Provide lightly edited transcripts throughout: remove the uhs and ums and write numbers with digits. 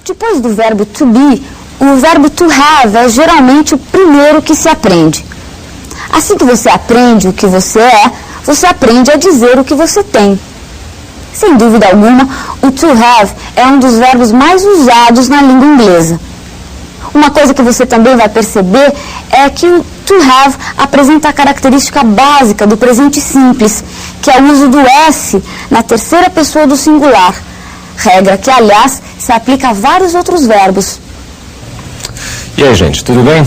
Depois do verbo to be, o verbo to have é geralmente o primeiro que se aprende. Assim que você aprende o que você é, você aprende a dizer o que você tem. Sem dúvida alguma, o to have é um dos verbos mais usados na língua inglesa. Uma coisa que você também vai perceber é que o to have apresenta a característica básica do presente simples, que é o uso do S na terceira pessoa do singular. Regra que, aliás, se aplica a vários outros verbos. E aí, gente, tudo bem?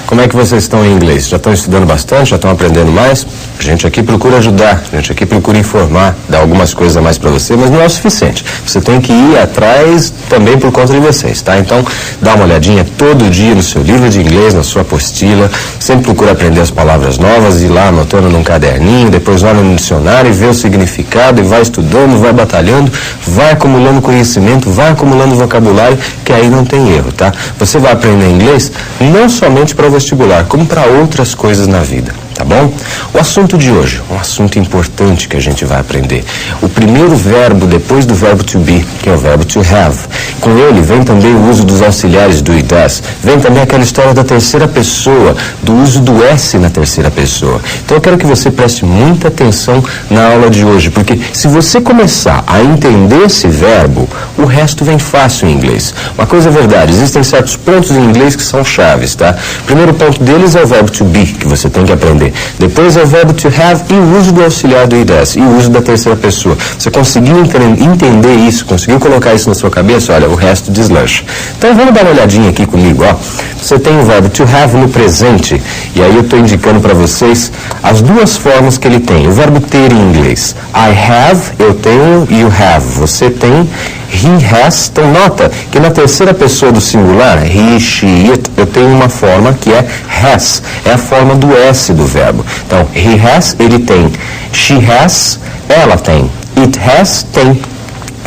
Como é que vocês estão em inglês? Já estão estudando bastante? Já estão aprendendo mais? A gente aqui procura ajudar, a gente aqui procura informar, dar algumas coisas a mais para você, mas não é o suficiente. Você tem que ir atrás também por conta de vocês, tá? Então, dá uma olhadinha todo dia no seu livro de inglês, na sua apostila, sempre procura aprender as palavras novas, ir lá anotando num caderninho, depois vai no dicionário e vê o significado e vai estudando, vai batalhando, vai acumulando conhecimento, vai acumulando vocabulário, que aí não tem erro, tá? Você vai aprender inglês não somente para o vestibular, como para outras coisas na vida. Tá bom? O assunto de hoje, um assunto importante que a gente vai aprender. O primeiro verbo depois do verbo to be, que é o verbo to have. Com ele vem também o uso dos auxiliares do e das. Vem também aquela história da terceira pessoa, do uso do S na terceira pessoa. Então eu quero que você preste muita atenção na aula de hoje, porque se você começar a entender esse verbo, o resto vem fácil em inglês. Uma coisa é verdade, existem certos pontos em inglês que são chaves, tá? O primeiro ponto deles é o verbo to be, que você tem que aprender. Depois é o verbo to have e o uso do auxiliar do IDES e o uso da terceira pessoa. Você conseguiu entender isso, conseguiu colocar isso na sua cabeça? Olha, o resto deslancha. Então vamos dar uma olhadinha aqui comigo, ó. Você tem o verbo to have no presente e aí eu estou indicando para vocês as duas formas que ele tem. O verbo ter em inglês. I have, eu tenho, e you have, você tem. He has, então nota que na terceira pessoa do singular, he, she, it, eu tenho uma forma que é has, é a forma do S do verbo. Então, he has, ele tem. She has, ela tem. It has, tem.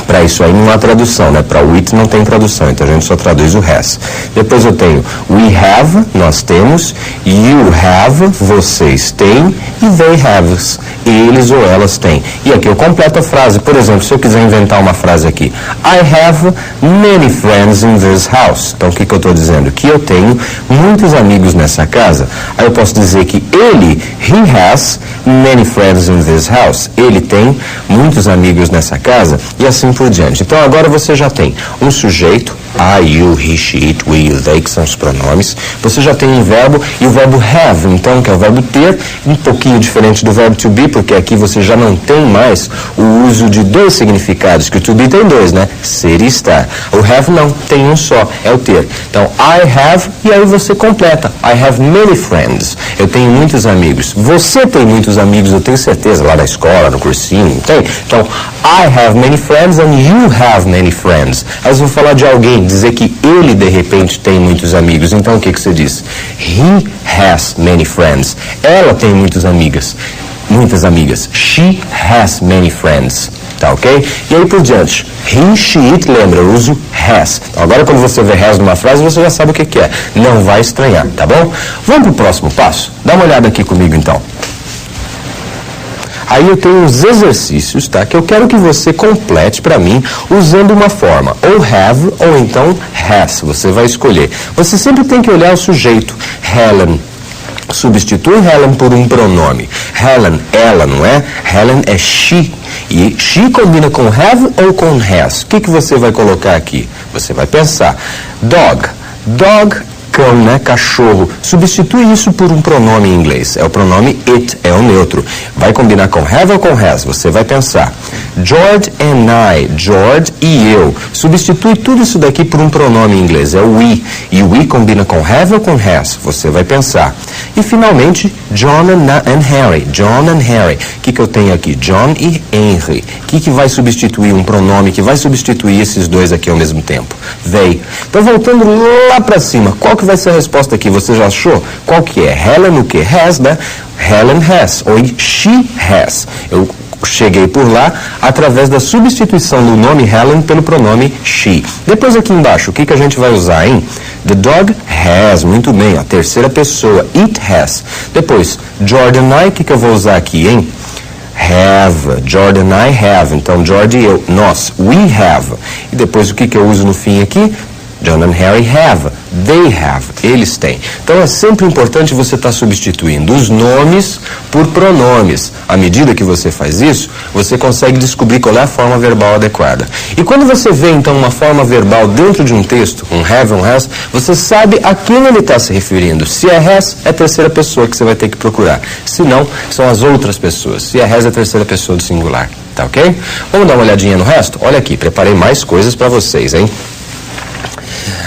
Para isso aí não há tradução, né? Para o it não tem tradução, então a gente só traduz o has. Depois eu tenho we have, nós temos, you have, vocês têm, e they have, eles ou elas têm. E aqui eu completo a frase. Por exemplo, se eu quiser inventar uma frase aqui, I have many friends in this house. Então o que eu estou dizendo? Que eu tenho muitos amigos nessa casa. Aí eu posso dizer que ele, he has many friends in this house. Ele tem muitos amigos nessa casa, e assim por diante. Então agora você já tem um sujeito, I, you, he, she, it, we, you, they, que são os pronomes. Você já tem um verbo e o verbo have, então, que é o verbo ter, um pouquinho diferente do verbo to be, porque aqui você já não tem mais o uso de dois significados, que o to be tem dois, né? Ser e estar. O have não, tem um só, é o ter. Então, I have, e aí você completa. I have many friends. Eu tenho muitos amigos. Você tem muitos amigos, eu tenho certeza, lá na escola, no cursinho, tem? Então, I have many friends and you have many friends. Aí você vai falar de alguém, dizer que ele de repente tem muitos amigos. Então o que você diz? He has many friends. Ela tem muitas amigas. She has many friends. Tá ok? E aí por diante. He, she, it, lembra, eu uso has. Agora quando você vê has numa frase, você já sabe o que é. Não vai estranhar, tá bom? Vamos pro próximo passo? Dá uma olhada aqui comigo então. Aí eu tenho uns exercícios, tá? Que eu quero que você complete para mim usando uma forma, ou have, ou então has. Você vai escolher. Você sempre tem que olhar o sujeito. Helen. Substitui Helen por um pronome. Helen, ela, não é? Helen é she. E she combina com have ou com has. O que você vai colocar aqui? Você vai pensar. Dog. Dog, cão, né? Cachorro. Substitui isso por um pronome em inglês. É o pronome it, é o neutro. Vai combinar com have ou com has? Você vai pensar. George and I. George e eu. Substitui tudo isso daqui por um pronome em inglês. É o we. E o we combina com have ou com has? Você vai pensar. E finalmente, John and Harry. John and Harry. O que eu tenho aqui? John e Henry. O que vai substituir um pronome que vai substituir esses dois aqui ao mesmo tempo? They. Então, voltando lá para cima, qual que vai ser a resposta aqui? Você já achou? Qual que é? Helen o que? Has, né? Helen has. Ou she has. Eu cheguei por lá através da substituição do nome Helen pelo pronome she. Depois aqui embaixo, o que a gente vai usar, hein? The dog has, muito bem, a terceira pessoa, it has. Depois, Jordan and I, o que eu vou usar aqui, hein? have. Jordan and I have. Então, George e eu, nós, we have. E depois o que eu uso no fim aqui? John and Harry have. They have. Eles têm. Então é sempre importante você estar substituindo os nomes por pronomes. À medida que você faz isso, você consegue descobrir qual é a forma verbal adequada. E quando você vê então uma forma verbal dentro de um texto, um have, um has, você sabe a quem ele está se referindo. Se é has, é a terceira pessoa que você vai ter que procurar. Se não, são as outras pessoas. Se é has, é a terceira pessoa do singular. Tá ok? Vamos dar uma olhadinha no resto? Olha aqui, preparei mais coisas para vocês, hein?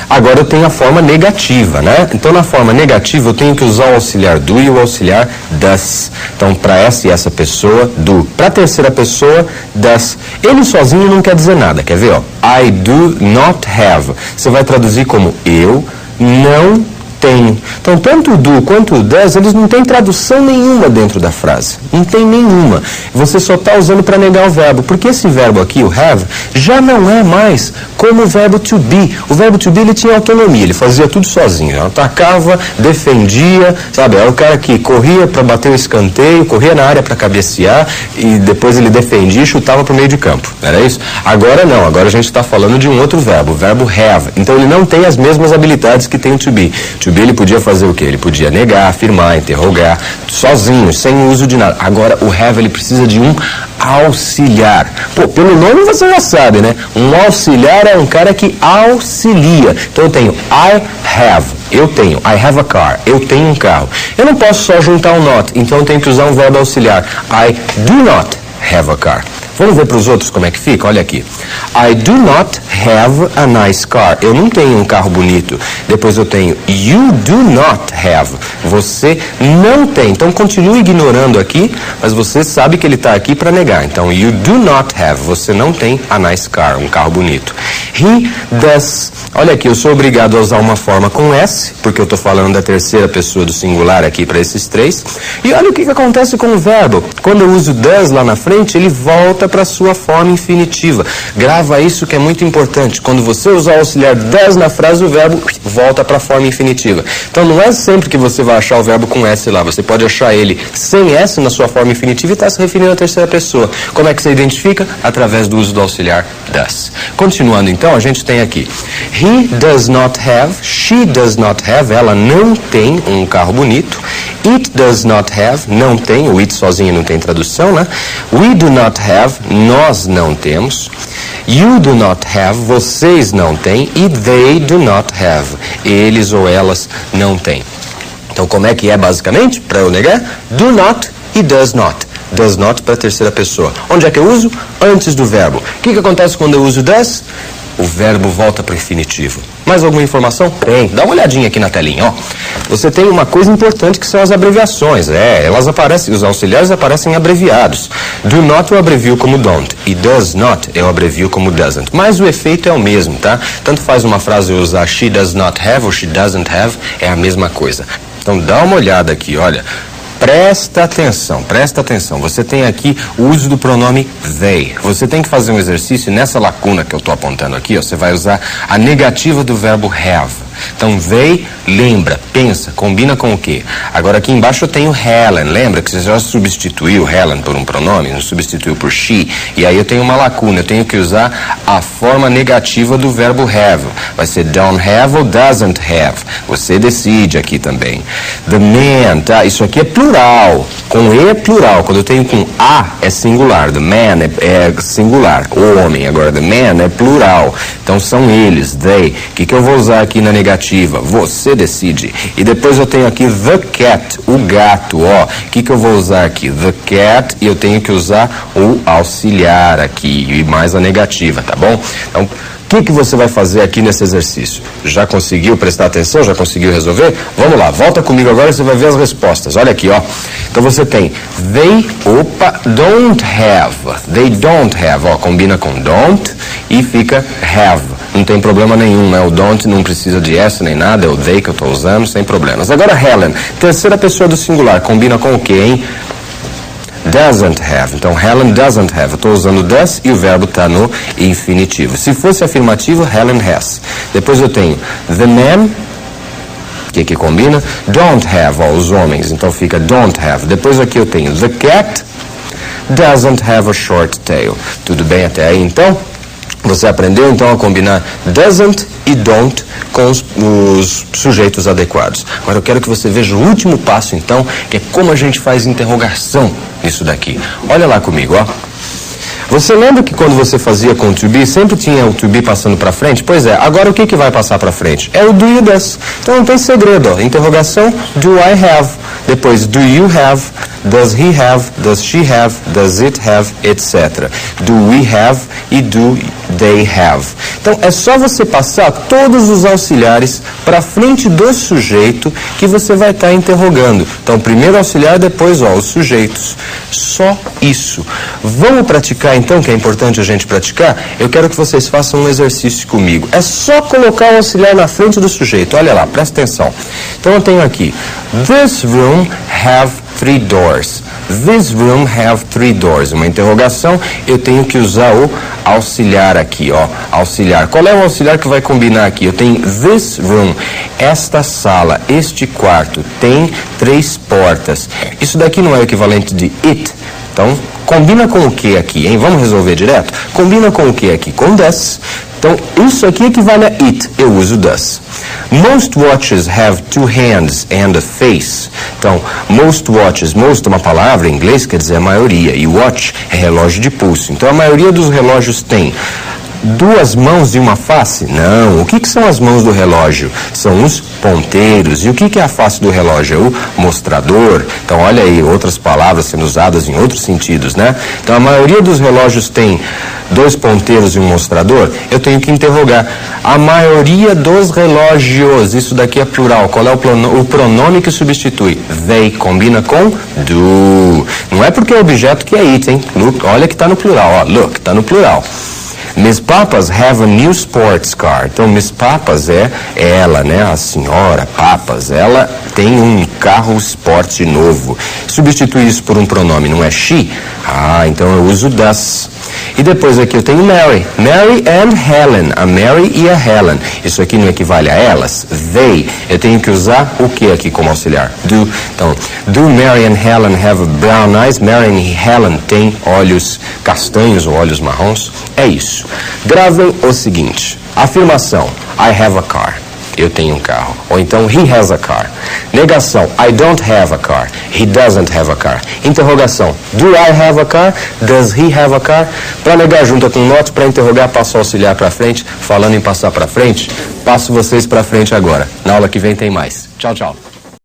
Agora eu tenho a forma negativa, né? Então na forma negativa eu tenho que usar o auxiliar do e o auxiliar does. Então para essa e essa pessoa, do. Para a terceira pessoa, does. Ele sozinho não quer dizer nada, quer ver? Ó? I do not have. Você vai traduzir como eu não tenho. Então, tanto o do quanto o does, eles não têm tradução nenhuma dentro da frase. Não tem nenhuma. Você só está usando para negar o verbo. Porque esse verbo aqui, o have, já não é mais como o verbo to be. O verbo to be, ele tinha autonomia. Ele fazia tudo sozinho. Ele atacava, defendia, sabe? Era o cara que corria para bater o escanteio, corria na área para cabecear e depois ele defendia e chutava para o meio de campo. Era isso? Agora não. Agora a gente está falando de um outro verbo, o verbo have. Então, ele não tem as mesmas habilidades que tem o to be. To be, ele podia fazer o quê? Ele podia negar, afirmar, interrogar, sozinho, sem uso de nada. Agora, o have, ele precisa de um auxiliar. Pô, pelo nome você já sabe, né? Um auxiliar é um cara que auxilia. Então, eu tenho I have. Eu tenho. I have a car. Eu tenho um carro. Eu não posso só juntar um not. Então, eu tenho que usar um verbo auxiliar. I do not have a car. Vamos ver para os outros como é que fica? Olha aqui. I do not have a nice car. Eu não tenho um carro bonito. Depois eu tenho you do not have. Você não tem. Então continue ignorando aqui, mas você sabe que ele está aqui para negar. Então you do not have. Você não tem a nice car, um carro bonito. He does. Olha aqui, eu sou obrigado a usar uma forma com S, porque eu estou falando da terceira pessoa do singular aqui para esses três. E olha o que acontece com o verbo. Quando eu uso does lá na frente, ele volta para a sua forma infinitiva. Grava isso que é muito importante. Quando você usar o auxiliar does na frase, o verbo volta para a forma infinitiva. Então não é sempre que você vai achar o verbo com S lá. Você pode achar ele sem S na sua forma infinitiva e está se referindo à terceira pessoa. Como é que você identifica? Através do uso do auxiliar does. Continuando então, a gente tem aqui he does not have, she does not have, ela não tem um carro bonito. It does not have, não tem, o it sozinho não tem tradução, né? We do not have, nós não temos. You do not have, vocês não têm. E they do not have, eles ou elas não têm. Então como é que é basicamente, para eu negar? Do not e does not. Does not para a terceira pessoa. Onde é que eu uso? Antes do verbo. O que acontece quando eu uso does? O verbo volta para o infinitivo. Mais alguma informação? Tem. Dá uma olhadinha aqui na telinha, ó. Você tem uma coisa importante que são as abreviações. Elas aparecem, os auxiliares aparecem abreviados. Do not eu abrevio como don't. E does not eu abrevio como doesn't. Mas o efeito é o mesmo, tá? Tanto faz uma frase eu usar she does not have ou she doesn't have, é a mesma coisa. Então dá uma olhada aqui, olha. Presta atenção. Você tem aqui o uso do pronome they. Você tem que fazer um exercício nessa lacuna que eu estou apontando aqui, ó, você vai usar a negativa do verbo have. Então, they, lembra, pensa, combina com o quê? Agora aqui embaixo eu tenho Helen. Lembra que você já substituiu Helen por um pronome, não substituiu por she. E aí eu tenho uma lacuna, eu tenho que usar a forma negativa do verbo have. Vai ser don't have ou doesn't have. Você decide aqui também. The man, tá? Isso aqui é plural. Com E é plural. Quando eu tenho com A é singular. The man é singular, o homem. Agora the man é plural. Então são eles, they. O que eu vou usar aqui na negativa? Você decide. E depois eu tenho aqui the cat, o gato, ó. O que eu vou usar aqui? The cat, e eu tenho que usar o auxiliar aqui, e mais a negativa, tá bom? Então, o que você vai fazer aqui nesse exercício? Já conseguiu prestar atenção? Já conseguiu resolver? Vamos lá, volta comigo agora e você vai ver as respostas. Olha aqui, ó. Então você tem they, don't have. They don't have, ó, combina com don't e fica have. Não tem problema nenhum, né? O don't não precisa de S nem nada, é o they que eu estou usando, sem problemas. Agora Helen, terceira pessoa do singular, combina com o quê, hein? Doesn't have. Então, Helen doesn't have. Eu estou usando does e o verbo está no infinitivo. Se fosse afirmativo, Helen has. Depois eu tenho the man, que combina. Don't have, ó, os homens. Então fica don't have. Depois aqui eu tenho the cat. doesn't have a short tail. Tudo bem até aí, então? Você aprendeu, então, a combinar doesn't e don't com os sujeitos adequados. Agora eu quero que você veja o último passo, então, que é como a gente faz interrogação nisso daqui. Olha lá comigo, ó. Você lembra que quando você fazia com o to be, sempre tinha o to be passando para frente? Pois é, agora o que vai passar para frente? É o do e o does. Então não tem segredo, ó. Interrogação, do I have. Depois, do you have, does he have, does she have, does it have, etc. Do we have e do they have. Então é só você passar todos os auxiliares para frente do sujeito que você vai estar interrogando. Então primeiro auxiliar, depois os sujeitos. Só isso. Vamos praticar então, que é importante a gente praticar? Eu quero que vocês façam um exercício comigo. É só colocar o auxiliar na frente do sujeito. Olha lá, presta atenção. Então eu tenho aqui, this room have 3 doors. This room have 3 doors. Uma interrogação, eu tenho que usar o auxiliar aqui, ó. Auxiliar. Qual é o auxiliar que vai combinar aqui? Eu tenho this room. Esta sala, este quarto, tem 3 portas. Isso daqui não é o equivalente de it. Então, combina com o que aqui, hein? Vamos resolver direto? Combina com o que aqui? Com does. Então, isso aqui equivale a it. Eu uso does. Most watches have 2 hands and a face. Então, most watches, most é uma palavra em inglês, quer dizer a maioria. E watch é relógio de pulso. Então, a maioria dos relógios tem 2 mãos e uma face? Não. O que são as mãos do relógio? São os ponteiros. E o que é a face do relógio? É o mostrador. Então, olha aí, outras palavras sendo usadas em outros sentidos, né? Então, a maioria dos relógios tem 2 ponteiros e um mostrador. Eu tenho que interrogar. A maioria dos relógios, isso daqui é plural. Qual é o pronome que substitui? They. Combina com do. Não é porque é objeto que é it, hein? Look, olha que está no plural, ó. Look, está no plural. Miss Papas have a new sports car. Então, Miss Papas é ela, né? A senhora Papas. Ela tem um carro esporte novo. Substitui isso por um pronome, não é she? Ah, então eu uso does. E depois aqui eu tenho Mary. Mary and Helen. A Mary e a Helen. Isso aqui não equivale a elas? They. Eu tenho que usar o que aqui como auxiliar? Do. Então, do Mary and Helen have brown eyes? Mary e Helen têm olhos castanhos ou olhos marrons? É isso. Gravem o seguinte. Afirmação. I have a car. Eu tenho um carro. Ou então, he has a car. Negação, I don't have a car. He doesn't have a car. Interrogação, do I have a car? Does he have a car? Para negar, junta com not. Para interrogar, passo o auxiliar para frente. Falando em passar para frente, passo vocês para frente agora. Na aula que vem tem mais. Tchau, tchau.